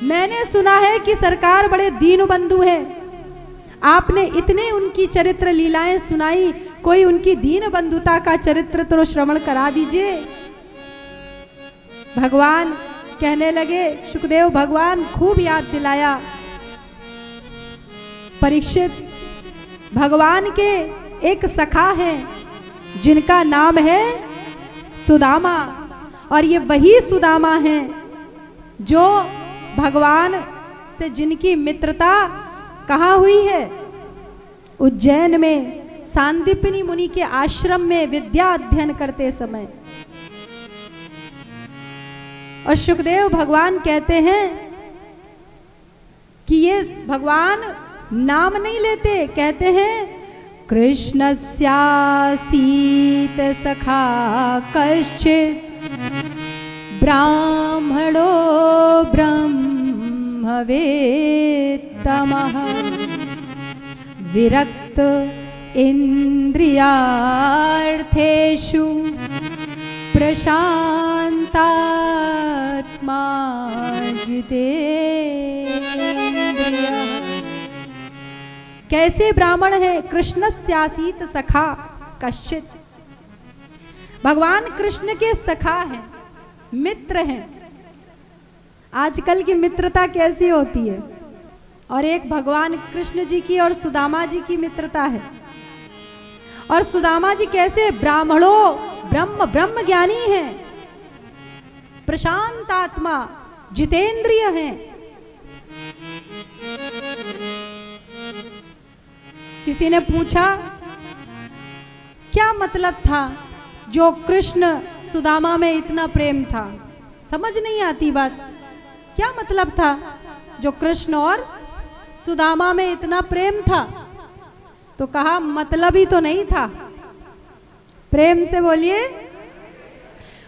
मैंने सुना है कि सरकार बड़े दीन बंधु है, आपने इतने उनकी चरित्र लीलाएं सुनाई, कोई उनकी दीन बंधुता का चरित्र तो श्रवण करा दीजिए। भगवान कहने लगे, सुखदेव भगवान खूब याद दिलाया। परीक्षित, भगवान के एक सखा हैं जिनका नाम है सुदामा, और ये वही सुदामा हैं जो भगवान से जिनकी मित्रता कहाँ हुई है? उज्जैन में सांदीपनी मुनि के आश्रम में विद्या अध्ययन करते समय। और सुखदेव भगवान कहते हैं कि ये भगवान नाम नहीं लेते, कहते हैं कृष्णस्यासीत सखा कश्चित् ब्राह्मणो ब्रह्मवेत्तमः विरक्त इंद्रियार्थेषु प्रशांतात्मा जितेन्द्रियः। कैसे ब्राह्मण है? कृष्णस्यासीत सखा कश्चित्, भगवान कृष्ण के सखा हैं, मित्र हैं। आजकल की मित्रता कैसी होती है? और एक भगवान कृष्ण जी की और सुदामा जी की मित्रता है। और सुदामा जी कैसे? ब्राह्मणों ब्रह्म ज्ञानी हैं, प्रशांत आत्मा, जितेंद्रिय हैं। किसी ने पूछा क्या मतलब था जो कृष्ण सुदामा में इतना प्रेम था? समझ नहीं आती बात। क्या मतलब था जो कृष्ण और सुदामा में इतना प्रेम था? तो कहा मतलब ही तो नहीं था। प्रेम से बोलिए,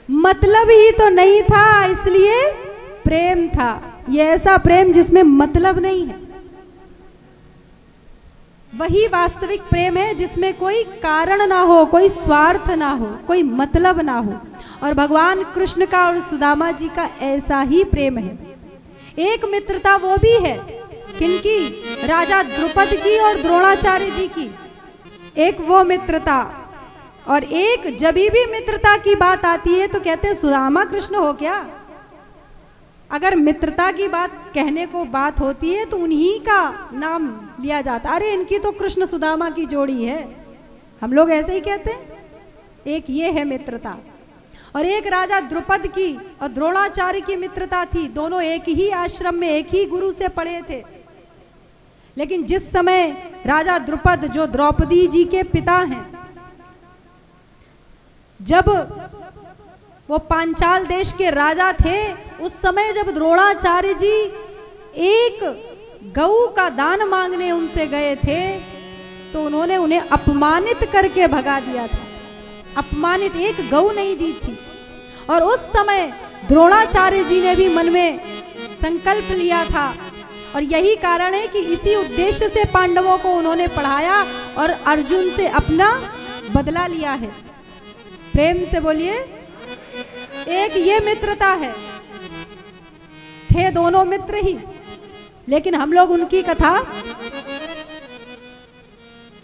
मतलब ही तो नहीं था, इसलिए प्रेम था। ये ऐसा प्रेम जिसमें मतलब नहीं है, वही वास्तविक प्रेम है जिसमें कोई कारण ना हो, कोई स्वार्थ ना हो, कोई मतलब ना हो। और भगवान कृष्ण का और सुदामा जी का ऐसा ही प्रेम है। एक मित्रता वो भी है किनकी? राजा द्रुपद की और द्रोणाचार्य जी की, एक वो मित्रता। और एक जब भी मित्रता की बात आती है तो कहते हैं सुदामा कृष्ण हो क्या? अगर मित्रता की बात कहने को बात होती है तो उन्हीं का नाम लिया जाता। अरे इनकी तो कृष्ण सुदामा की जोड़ी है, हम लोग ऐसे ही कहते हैं। एक ये है मित्रता। और एक राजा द्रुपद की और द्रोणाचार्य की मित्रता थी। दोनों एक ही आश्रम में एक ही गुरु से पढ़े थे। लेकिन जिस समय राजा द्रुपद जो द्रौपदी जी के पिता हैं, जब वो पांचाल देश के राजा थे, उस समय जब द्रोणाचार्य जी एक गऊ का दान मांगने उनसे गए थे तो उन्होंने उन्हें अपमानित करके भगा दिया था। अपमानित, एक गऊ नहीं दी थी। और उस समय द्रोणाचार्य जी ने भी मन में संकल्प लिया था। और यही कारण है कि इसी उद्देश्य से पांडवों को उन्होंने पढ़ाया और अर्जुन से अपना बदला लिया है। प्रेम से बोलिए, एक ये मित्रता है। थे दोनों मित्र ही, लेकिन हम लोग उनकी कथा,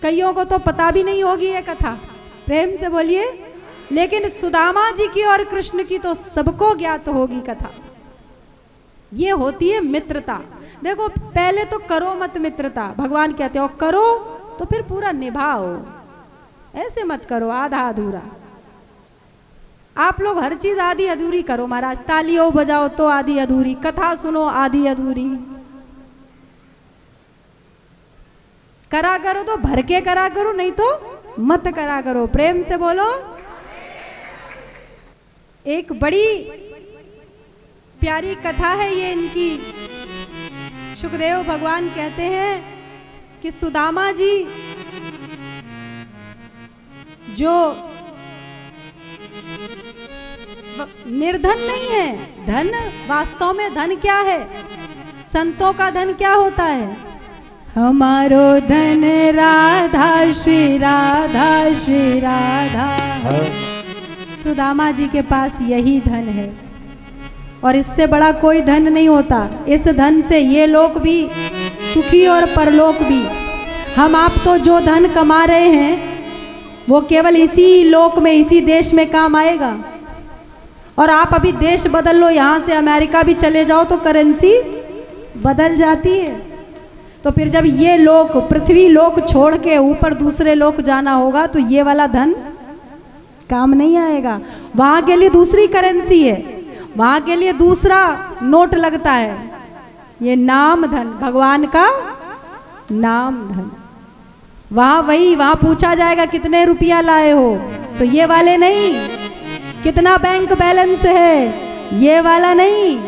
कईयों को तो पता भी नहीं होगी ये कथा। प्रेम से बोलिए। लेकिन सुदामा जी की और कृष्ण की तो सबको ज्ञात होगी कथा। ये होती है मित्रता। देखो, पहले तो करो मत मित्रता। भगवान कहते हो करो तो फिर पूरा निभाओ, ऐसे मत करो आधा अधूरा। आप लोग हर चीज आधी अधूरी करो महाराज। तालियों बजाओ तो आधी अधूरी, कथा सुनो आधी अधूरी, करा करो तो भर के करा करो, नहीं तो मत करा करो। प्रेम से बोलो। एक बड़ी प्यारी कथा है ये इनकी। सुखदेव भगवान कहते हैं कि सुदामा जी जो निर्धन नहीं है, धन वास्तव में धन क्या है? संतों का धन क्या होता है? हमारो धन राधा श्री राधा श्री राधा। सुदामा जी के पास यही धन है। और इससे बड़ा कोई धन नहीं होता। इस धन से ये लोक भी सुखी और परलोक भी। हम आप तो जो धन कमा रहे हैं वो केवल इसी लोक में, इसी देश में काम आएगा। और आप अभी देश बदल लो, यहाँ से अमेरिका भी चले जाओ तो करेंसी बदल जाती है। तो फिर जब ये लोक, पृथ्वी लोक छोड़ के ऊपर दूसरे लोक जाना होगा तो ये वाला धन काम नहीं आएगा। वहाँ के लिए दूसरी करेंसी है, वहाँ के लिए दूसरा नोट लगता है। ये नाम धन, भगवान का नाम धन। वहाँ पूछा जाएगा कितने रुपया लाए हो, तो ये वाले नहीं। कितना बैंक बैलेंस है, ये वाला नहीं।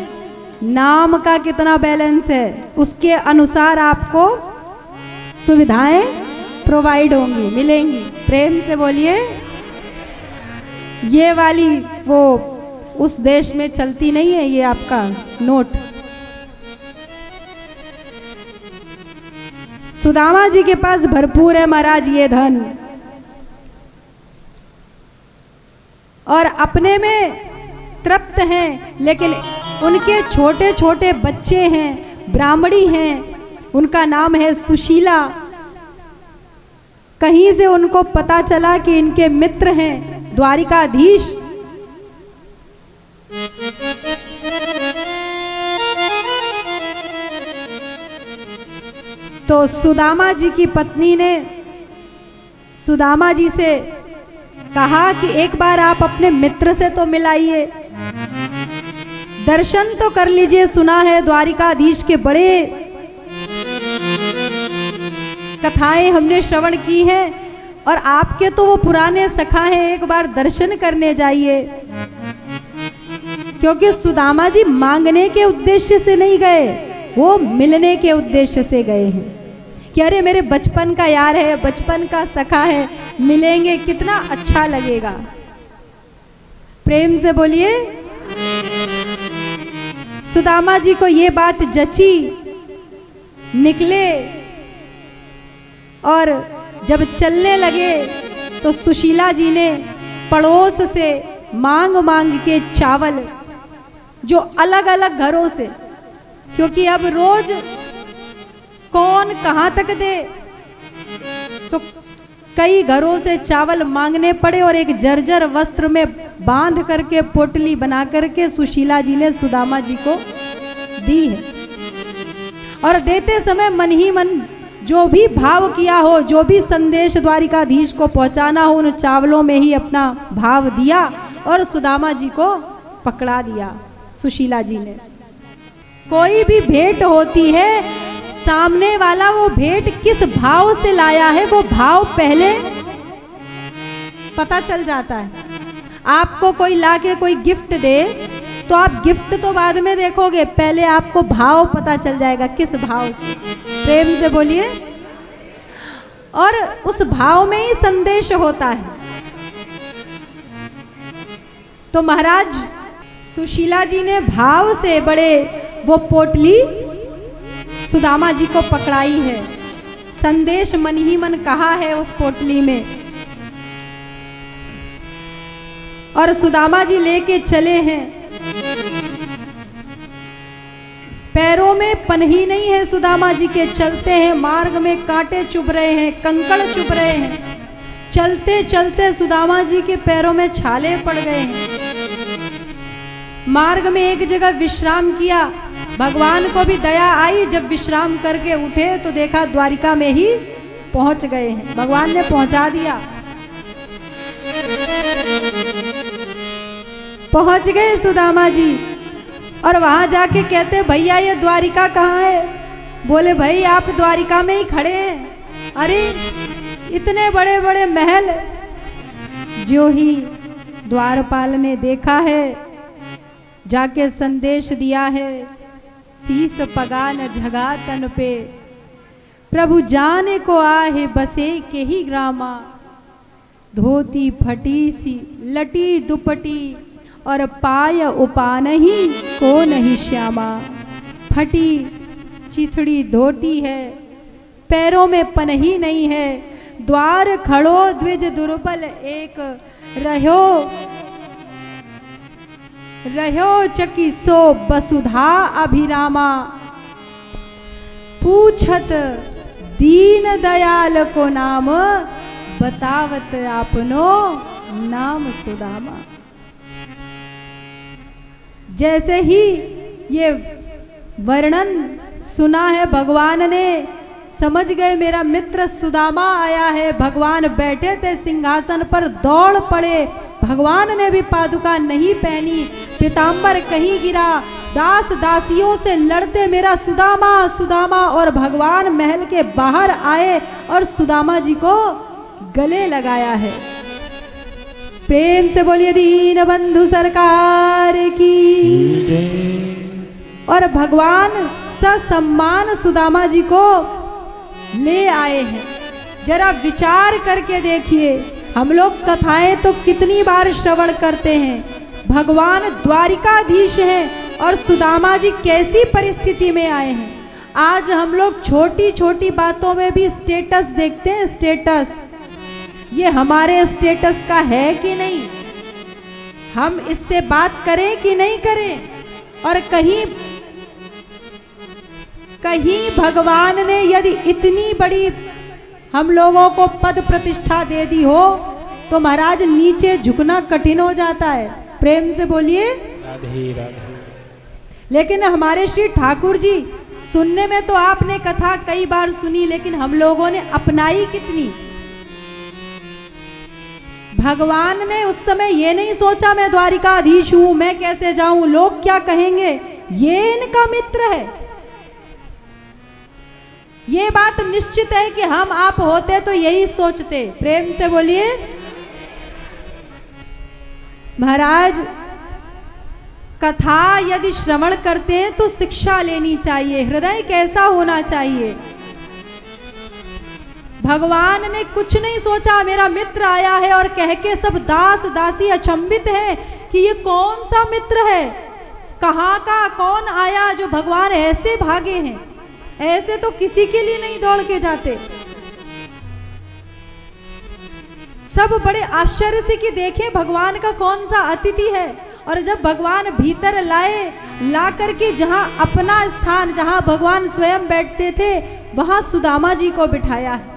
नाम का कितना बैलेंस है, उसके अनुसार आपको सुविधाएं प्रोवाइड होंगी, मिलेंगी। प्रेम से बोलिए। ये वाली वो उस देश में चलती नहीं है, ये आपका नोट। सुदामा जी के पास भरपूर है महाराज ये धन, और अपने में तृप्त हैं, लेकिन उनके छोटे छोटे बच्चे हैं, ब्राह्मणी हैं, उनका नाम है सुशीला। कहीं से उनको पता चला कि इनके मित्र हैं द्वारिकाधीश। तो सुदामा जी की पत्नी ने सुदामा जी से कहा कि एक बार आप अपने मित्र से तो मिलाइए, दर्शन तो कर लीजिए। सुना है द्वारिकाधीश के बड़े कथाएं हमने श्रवण की हैं, और आपके तो वो पुराने सखा हैं, एक बार दर्शन करने जाइए। क्योंकि सुदामा जी मांगने के उद्देश्य से नहीं गए, वो मिलने के उद्देश्य से गए हैं कि अरे मेरे बचपन का यार है, बचपन का सखा है, मिलेंगे कितना अच्छा लगेगा। प्रेम से बोलिए। सुदामा जी को ये बात जची, निकले, और जब चलने लगे तो सुशीला जी ने पड़ोस से मांग मांग के चावल, जो अलग अलग घरों से, क्योंकि अब रोज कौन कहाँ तक दे, तो कई घरों से चावल मांगने पड़े, और एक जर्जर वस्त्र में बांध करके पोटली बना करके सुशीला जी ने सुदामा जी को दी है। और देते समय मन ही मन जो भी भाव किया हो, जो भी संदेश द्वारिकाधीश को पहुंचाना हो, उन चावलों में ही अपना भाव दिया और सुदामा जी को पकड़ा दिया सुशीला जी ने। कोई भी भेंट होती है, सामने वाला वो भेंट किस भाव से लाया है, वो भाव पहले पता चल जाता है। आपको कोई लाके कोई गिफ्ट दे तो आप गिफ्ट तो बाद में देखोगे, पहले आपको भाव पता चल जाएगा किस भाव से। प्रेम से बोलिए। और उस भाव में ही संदेश होता है। तो महाराज सुशीला जी ने भाव से बड़े वो पोटली सुदामा जी को पकड़ाई है। संदेश मन ही मन कहा है उस पोटली में, और सुदामा जी लेके चले हैं। पैरों में पनही नहीं है सुदामा जी के, चलते हैं मार्ग में कांटे चुभ रहे हैं, कंकड़ चुभ रहे हैं। चलते चलते सुदामा जी के पैरों में छाले पड़ गए हैं। मार्ग में एक जगह विश्राम किया, भगवान को भी दया आई, जब विश्राम करके उठे तो देखा द्वारिका में ही पहुंच गए हैं। भगवान ने पहुंचा दिया। पहुंच गए सुदामा जी, और वहां जाके कहते भैया ये द्वारिका कहाँ है? बोले भाई आप द्वारिका में ही खड़े हैं। अरे इतने बड़े बड़े महल, जो ही द्वारपाल ने देखा है, जाके संदेश दिया है, शीस पगान झगा तन पे, प्रभु जाने को आहे बसे के ही ग्रामा। धोती फटी सी लटी दुपटी, और पाय उपानही को नहीं श्यामा। फटी चिथड़ी धोती है, पैरों में पनही नहीं है। द्वार खड़ो द्विज दुर्बल एक, रहो रहो चकी सो वसुधा अभिरामा, पूछत दीन दयाल को नाम, बतावत आपनो नाम सुदामा। जैसे ही ये वर्णन सुना है भगवान ने, समझ गए मेरा मित्र सुदामा आया है। भगवान बैठे थे सिंहासन पर, दौड़ पड़े। भगवान ने भी पादुका नहीं पहनी, पीतांबर कहीं गिरा, दास दासियों से लड़ते मेरा सुदामा सुदामा, और भगवान महल के बाहर आए और सुदामा जी को गले लगाया है। प्रेम से बोलिए दीन बंधु सरकार की। और भगवान ससम्मान सुदामा जी को ले आए हैं। जरा विचार करके देखिए, हम लोग कथाएं तो कितनी बार श्रवण करते हैं, भगवान द्वारिकाधीश हैं और सुदामा जी कैसी परिस्थिति में आए हैं। आज हम लोग छोटी छोटी बातों में भी स्टेटस देखते हैं। स्टेटस, ये हमारे स्टेटस का है कि नहीं, हम इससे बात करें कि नहीं करें। और कहीं कहीं भगवान ने यदि इतनी बड़ी हम लोगों को पद प्रतिष्ठा दे दी हो तो महाराज नीचे झुकना कठिन हो जाता है। प्रेम से बोलिए राधे राधे। लेकिन हमारे श्री ठाकुर जी, सुनने में तो आपने कथा कई बार सुनी, लेकिन हम लोगों ने अपनाई कितनी। भगवान ने उस समय ये नहीं सोचा मैं द्वारिकाधीश हूं, मैं कैसे जाऊं, लोग क्या कहेंगे, ये इनका मित्र है। ये बात निश्चित है कि हम आप होते तो यही सोचते। प्रेम से बोलिए महाराज। कथा यदि श्रवण करते हैं तो शिक्षा लेनी चाहिए, हृदय कैसा होना चाहिए। भगवान ने कुछ नहीं सोचा, मेरा मित्र आया है, और कह के सब दास दासी अचंभित है कि ये कौन सा मित्र है, कहाँ का कौन आया जो भगवान ऐसे भागे हैं। ऐसे तो किसी के लिए नहीं दौड़ के जाते। सब बड़े आश्चर्य से कि देखें भगवान का कौन सा अतिथि है। और जब भगवान भीतर लाए, ला करके जहां अपना स्थान, जहां भगवान स्वयं बैठते थे, वहां सुदामा जी को बिठाया है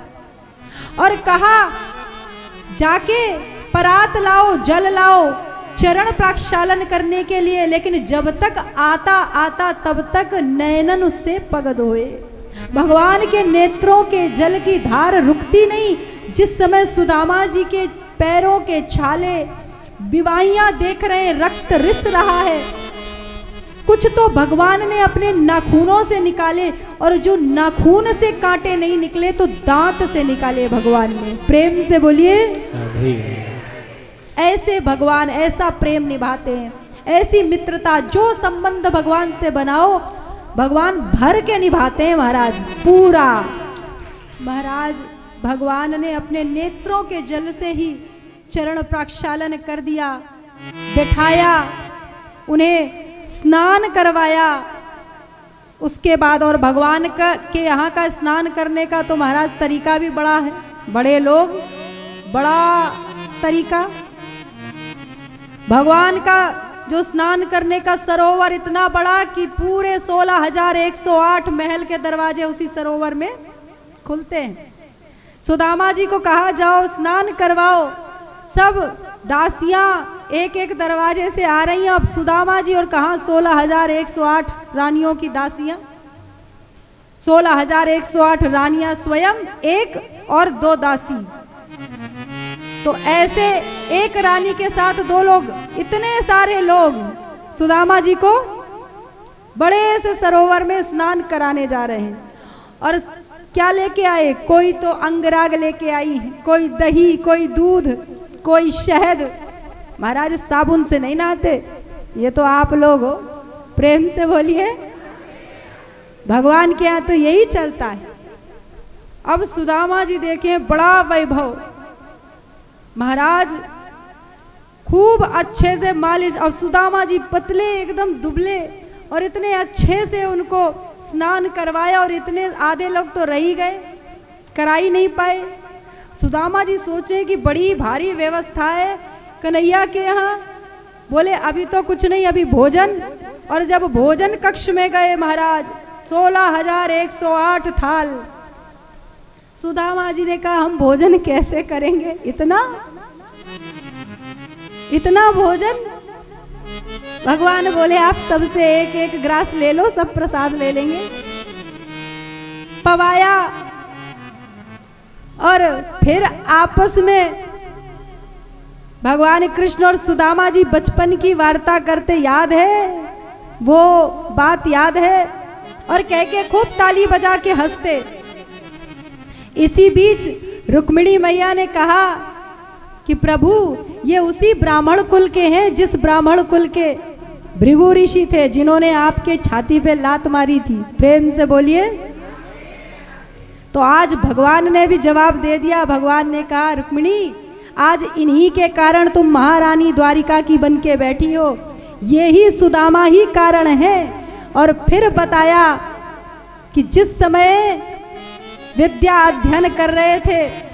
और कहा जाके परात लाओ, जल लाओ, चरण प्रक्षालन करने के लिए। लेकिन जब तक आता आता तब तक नयनन उससे पगद होए। भगवान के नेत्रों के जल की धार रुकती नहीं। जिस समय सुदामा जी के पैरों के छाले विवाहियां देख रहे, रक्त रिस रहा है, कुछ तो भगवान ने अपने नाखूनों से निकाले, और जो नाखून से कांटे नहीं निकले तो दांत से निकाले भगवान ने। प्रेम से बोलिए ऐसे भगवान ऐसा प्रेम निभाते हैं, ऐसी मित्रता, जो संबंध भगवान से बनाओ भगवान भर के निभाते हैं महाराज, पूरा। महाराज भगवान ने अपने नेत्रों के जल से ही चरण प्रक्षालन कर दिया, बिठाया, उन्हें स्नान करवाया। उसके बाद और भगवान का के यहाँ का स्नान करने का तो महाराज तरीका भी बड़ा है, बड़े लोग, बड़ा तरीका। भगवान का जो स्नान करने का सरोवर इतना बड़ा कि पूरे 16,108 महल के दरवाजे उसी सरोवर में खुलते हैं। सुदामा जी को कहा जाओ स्नान करवाओ। सब दासियां एक एक दरवाजे से आ रही हैं। अब सुदामा जी और कहाँ 16,108 रानियों की दासियां, 16,108 रानियां स्वयं, एक और 2 दासी। तो ऐसे एक रानी के साथ 2 लोग, इतने सारे लोग सुदामा जी को बड़े से सरोवर में स्नान कराने जा रहे हैं। और क्या लेके आए, कोई तो अंगराग लेके आई है, कोई दही, कोई दूध, कोई शहद। महाराज साबुन से नहीं नहाते, ये तो आप लोग हो। प्रेम से बोलिए भगवान के यहाँ तो यही चलता है। अब सुदामा जी देखें बड़ा वैभव, महाराज खूब अच्छे से मालिश। अब सुदामा जी पतले एकदम दुबले, और इतने अच्छे से उनको स्नान करवाया, और इतने आधे लोग तो रह ही गए, करा ही नहीं पाए। सुदामा जी सोचे कि बड़ी भारी व्यवस्था है कन्हैया के यहाँ, बोले अभी तो कुछ नहीं, अभी भोजन। और जब भोजन कक्ष में गए महाराज 16,108 थाल। सुदामा जी ने कहा हम भोजन कैसे करेंगे, इतना भोजन। भगवान बोले आप सबसे एक एक ग्रास ले लो, सब प्रसाद ले लेंगे। पवाया और फिर आपस में भगवान कृष्ण और सुदामा जी बचपन की वार्ता करते, याद है वो बात, याद है। और कह के खूब ताली बजा के हंसते। इसी बीच रुक्मिणी मैया ने कहा कि प्रभु ये उसी ब्राह्मण कुल के हैं जिस ब्राह्मण कुल के भृगु ऋषि थे, जिन्होंने आपके छाती पे लात मारी थी। प्रेम से बोलिए। तो आज भगवान ने भी जवाब दे दिया। भगवान ने कहा रुक्मिणी आज इन्हीं के कारण तुम महारानी द्वारिका की बन के बैठी हो, ये ही सुदामा ही कारण है। और फिर बताया कि जिस समय विद्या अध्ययन कर रहे थे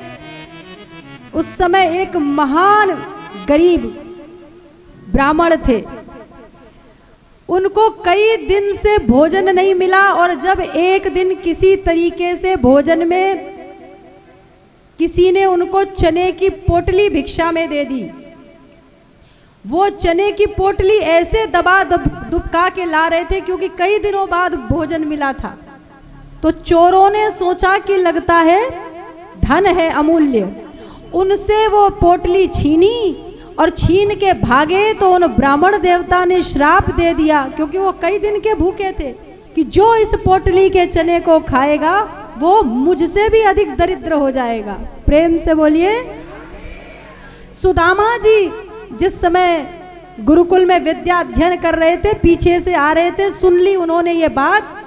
उस समय एक महान गरीब ब्राह्मण थे, उनको कई दिन से भोजन नहीं मिला। और जब एक दिन किसी तरीके से भोजन में किसी ने उनको चने की पोटली भिक्षा में दे दी, वो चने की पोटली ऐसे दबा दुबका के ला रहे थे क्योंकि कई दिनों बाद भोजन मिला था। तो चोरों ने सोचा कि लगता है धन है अमूल्य, उनसे वो पोटली छीनी और छीन के भागे। तो उन ब्राह्मण देवता ने श्राप दे दिया, क्योंकि वो कई दिन के भूखे थे, कि जो इस पोटली के चने को खाएगा वो मुझसे भी अधिक दरिद्र हो जाएगा। प्रेम से बोलिए। सुदामा जी जिस समय गुरुकुल में विद्या अध्ययन कर रहे थे, पीछे से आ रहे थे, सुन ली उन्होंने ये बात।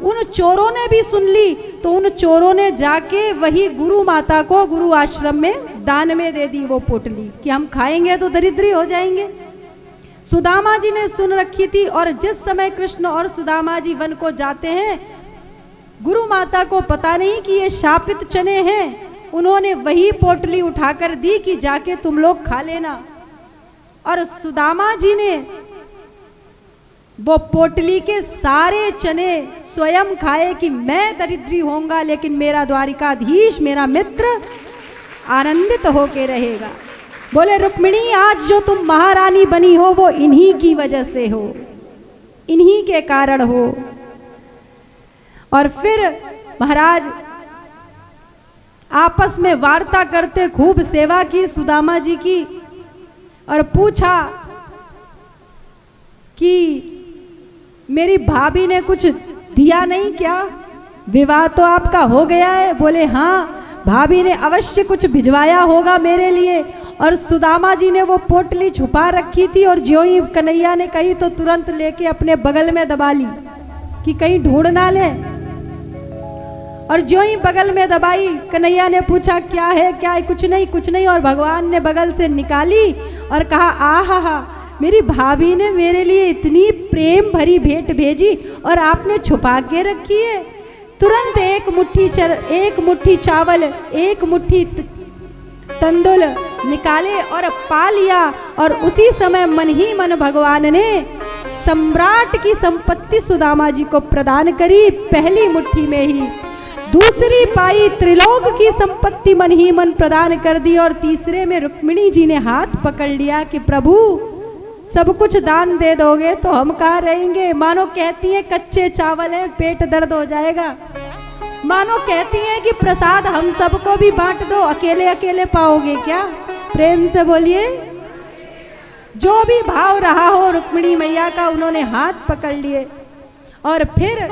उन चोरों ने भी सुन ली, तो उन चोरों ने जाके वही गुरु माता को गुरु आश्रम में दान में दे दी वो पोटली, कि हम खाएंगे तो दरिद्री हो जाएंगे। सुदामा जी ने सुन रखी थी। और जिस समय कृष्ण और सुदामा जी वन को जाते हैं, गुरु माता को पता नहीं कि ये शापित चने हैं, उन्होंने वही पोटली उठाकर दी कि जाके तुम लोग खा लेना। और सुदामा जी ने वो पोटली के सारे चने स्वयं खाए कि मैं दरिद्री होऊंगा लेकिन मेरा द्वारिकाधीश, मेरा मित्र आनंदित होके रहेगा। बोले रुक्मिणी आज जो तुम महारानी बनी हो वो इन्हीं की वजह से हो, इन्हीं के कारण हो। और फिर महाराज आपस में वार्ता करते खूब सेवा की सुदामा जी की, और पूछा कि मेरी भाभी ने कुछ दिया नहीं क्या, विवाह तो आपका हो गया है। बोले हाँ भाभी ने अवश्य कुछ भिजवाया होगा मेरे लिए। और सुदामा जी ने वो पोटली छुपा रखी थी, और ज्यों ही कन्हैया ने कही तो तुरंत लेके अपने बगल में दबा ली कि कहीं ढूंढ ना ले। और ज्यों ही बगल में दबाई, कन्हैया ने पूछा क्या है क्या है, कुछ नहीं कुछ नहीं। और भगवान ने बगल से निकाली और कहा आहा मेरी भाभी ने मेरे लिए इतनी प्रेम भरी भेंट भेजी और आपने छुपा के रखी है। तुरंत एक मुट्ठी चावल, एक मुट्ठी तंदुल निकाले और पा लिया। और उसी समय मन ही मन भगवान ने सम्राट की संपत्ति सुदामा जी को प्रदान करी, पहली मुट्ठी में ही। दूसरी पाई त्रिलोक की संपत्ति मन ही मन प्रदान कर दी। और तीसरे में रुक्मिणी जी ने हाथ पकड़ लिया कि प्रभु सब कुछ दान दे दोगे तो हम कहाँ रहेंगे। मानो कहती है कच्चे चावल है, पेट दर्द हो जाएगा। मानो कहती है कि प्रसाद हम सबको भी बांट दो, अकेले अकेले पाओगे क्या। प्रेम से बोलिए। जो भी भाव रहा हो रुक्मिणी मैया का, उन्होंने हाथ पकड़ लिए। और फिर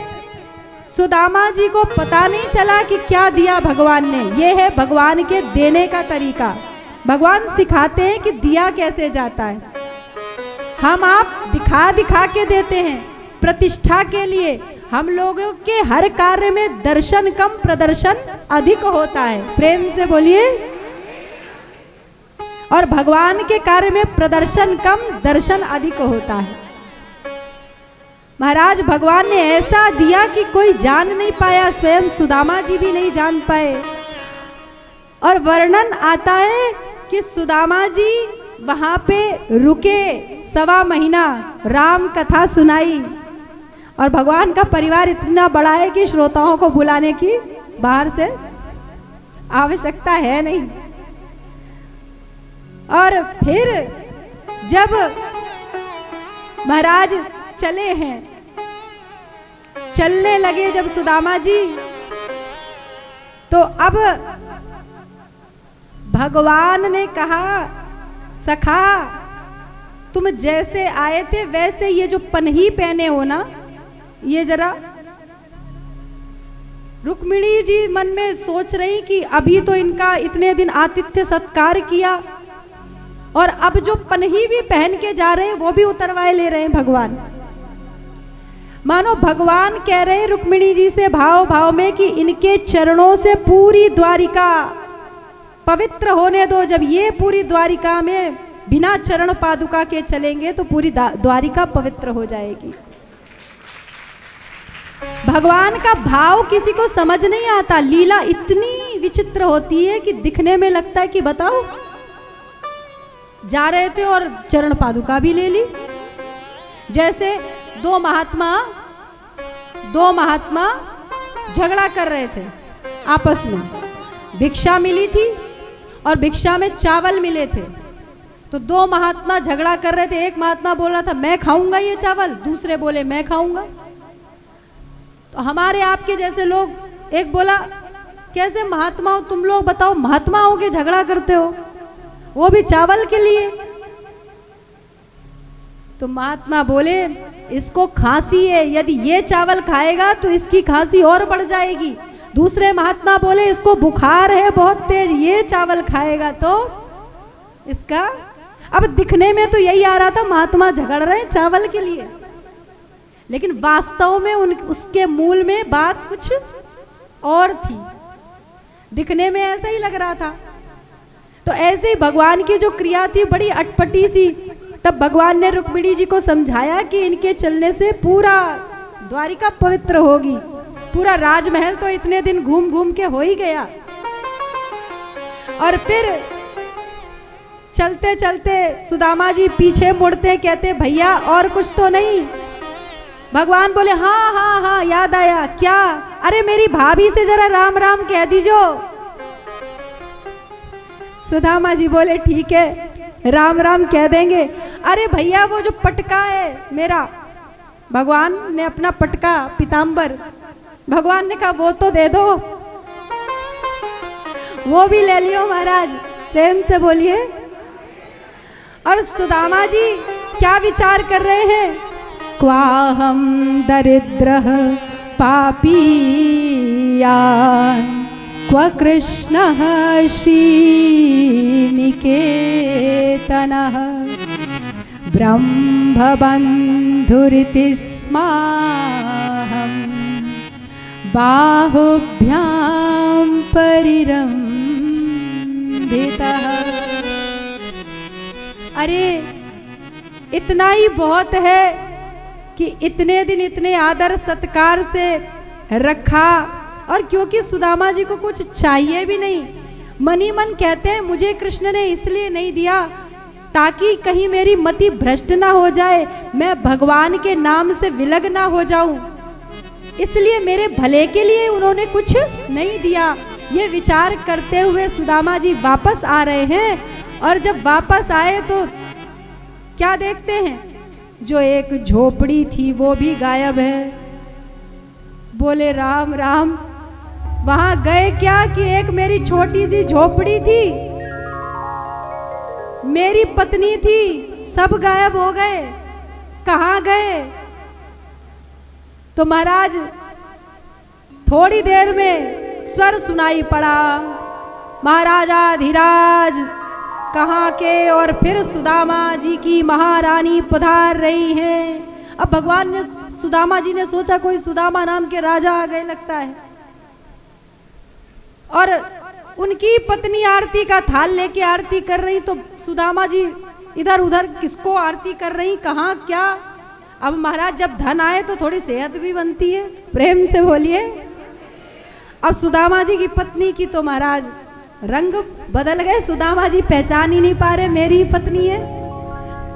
सुदामा जी को पता नहीं चला कि क्या दिया भगवान ने। यह है भगवान के देने का तरीका। भगवान सिखाते हैं कि दिया कैसे जाता है। हम आप दिखा दिखा के देते हैं प्रतिष्ठा के लिए। हम लोगों के हर कार्य में दर्शन कम प्रदर्शन अधिक होता है। प्रेम से बोलिए। और भगवान के कार्य में प्रदर्शन कम दर्शन अधिक होता है। महाराज भगवान ने ऐसा दिया कि कोई जान नहीं पाया, स्वयं सुदामा जी भी नहीं जान पाए। और वर्णन आता है कि सुदामा जी वहां पे रुके, 1.25 महीना राम कथा सुनाई। और भगवान का परिवार इतना बड़ा है कि श्रोताओं को बुलाने की बाहर से आवश्यकता है नहीं। और फिर जब महाराज चले हैं, चलने लगे जब सुदामा जी, तो अब भगवान ने कहा, सखा तुम जैसे आए थे वैसे ये जो पन्ही पहने हो ना, ये जरा। रुक्मिणी जी मन में सोच रही कि अभी तो इनका इतने दिन आतिथ्य सत्कार किया और अब जो पन्ही भी पहन के जा रहे हैं वो भी उतरवाए ले रहे हैं भगवान। मानो भगवान कह रहे हैं रुक्मिणी जी से भाव भाव में कि इनके चरणों से पूरी द्वारिका पवित्र होने दो। जब ये पूरी द्वारिका में बिना चरण पादुका के चलेंगे तो पूरी द्वारिका पवित्र हो जाएगी। भगवान का भाव किसी को समझ नहीं आता। लीला इतनी विचित्र होती है कि दिखने में लगता है कि बताओ, जा रहे थे और चरण पादुका भी ले ली। जैसे दो महात्मा झगड़ा कर रहे थे आपस में, भिक्षा मिली थी और भिक्षा में चावल मिले थे। तो दो महात्मा झगड़ा कर रहे थे। एक महात्मा बोल रहा था मैं खाऊंगा ये चावल, दूसरे बोले मैं खाऊंगा। तो हमारे आपके जैसे लोग, एक बोला कैसे महात्मा हो तुम लोग, बताओ महात्मा हो के झगड़ा करते हो, वो भी चावल के लिए। तो महात्मा बोले इसको खांसी है, यदि ये चावल खाएगा तो इसकी खांसी और बढ़ जाएगी। दूसरे महात्मा बोले इसको बुखार है बहुत तेज, ये चावल खाएगा तो इसका। अब दिखने में तो यही आ रहा था महात्मा झगड़ रहे हैं चावल के लिए, लेकिन वास्तव में उसके मूल में बात कुछ और थी। दिखने में ऐसा ही लग रहा था। तो ऐसे ही भगवान की जो क्रिया थी बड़ी अटपटी सी। तब भगवान ने रुक्मिणी जी को समझाया कि इनके चलने से पूरा द्वारिका पवित्र होगी। पूरा राजमहल तो इतने दिन घूम घूम के हो ही गया। और फिर चलते चलते सुदामा जी पीछे मुड़ते, कहते भैया और कुछ तो नहीं। भगवान बोले हाँ हाँ हाँ याद आया, क्या? अरे मेरी भाभी से जरा राम राम कह दीजो। सुदामा जी बोले ठीक है राम राम कह देंगे। अरे भैया वो जो पटका है मेरा, भगवान ने अपना पटका पीताम्बर, भगवान ने कहा वो तो दे दो। वो भी ले लियो महाराज, प्रेम से बोलिए। और सुदामा जी क्या विचार कर रहे हैं? क्वाहम दरिद्रः पापीयान् क्व कृष्णः श्रीनिकेतनः ब्रह्मबन्धुरिति स्माहं बाहुभ्यां परिरम्भितः। अरे इतना ही बहुत है कि इतने दिन इतने आदर सत्कार से रखा, और क्योंकि सुदामा जी को कुछ चाहिए भी नहीं, मन ही मन कहते हैं मुझे कृष्ण ने इसलिए नहीं दिया ताकि कहीं मेरी मति भ्रष्ट ना हो जाए, मैं भगवान के नाम से विलग ना हो जाऊं, इसलिए मेरे भले के लिए उन्होंने कुछ नहीं दिया। ये विचार करते हुए सुदामा जी वापस आ रहे हैं। और जब वापस आए तो क्या देखते हैं? जो एक झोपड़ी थी वो भी गायब है। बोले राम राम, वहां गए क्या कि एक मेरी छोटी सी झोपड़ी थी, मेरी पत्नी थी, सब गायब हो गए, कहाँ गए? तो महाराज थोड़ी देर में स्वर सुनाई पड़ा, महाराजा धीराज कहाँ के? और फिर सुदामा जी की महारानी पधार रही हैं। अब भगवान ने, सुदामा जी ने सोचा कोई सुदामा नाम के राजा आ गए लगता है, और उनकी पत्नी आरती का थाल लेके आरती कर रही। तो सुदामा जी इधर उधर किसको आरती कर रही, कहाँ क्या? अब महाराज जब धन आए तो थोड़ी सेहत भी बनती है, प्रेम से बोलिए। अब सुदामा जी की पत्नी की तो महाराज रंग बदल गए, सुदामा जी पहचान ही नहीं पा रहे मेरी पत्नी है।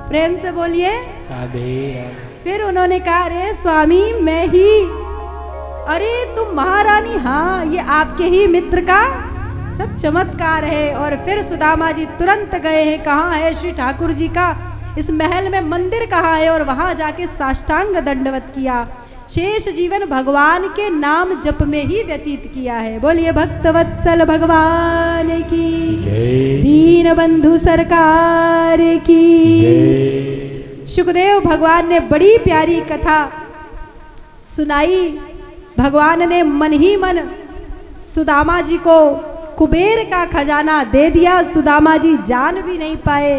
प्रेम से बोलिए। फिर उन्होंने कहा, अरे स्वामी मैं ही। अरे तुम महारानी? हाँ, ये आपके ही मित्र का सब चमत्कार है। और फिर सुदामा जी तुरंत गए हैं, कहाँ है श्री ठाकुर जी का इस महल में मंदिर कहाँ है, और वहां जाके साष्टांग दंडवत किया। शेष जीवन भगवान के नाम जप में ही व्यतीत किया है। बोलिए भक्तवत्सल भगवान की, दीन बंधु सरकार की। सुखदेव भगवान ने बड़ी प्यारी कथा सुनाई। भगवान ने मन ही मन सुदामा जी को कुबेर का खजाना दे दिया। सुदामा जी जान भी नहीं पाए।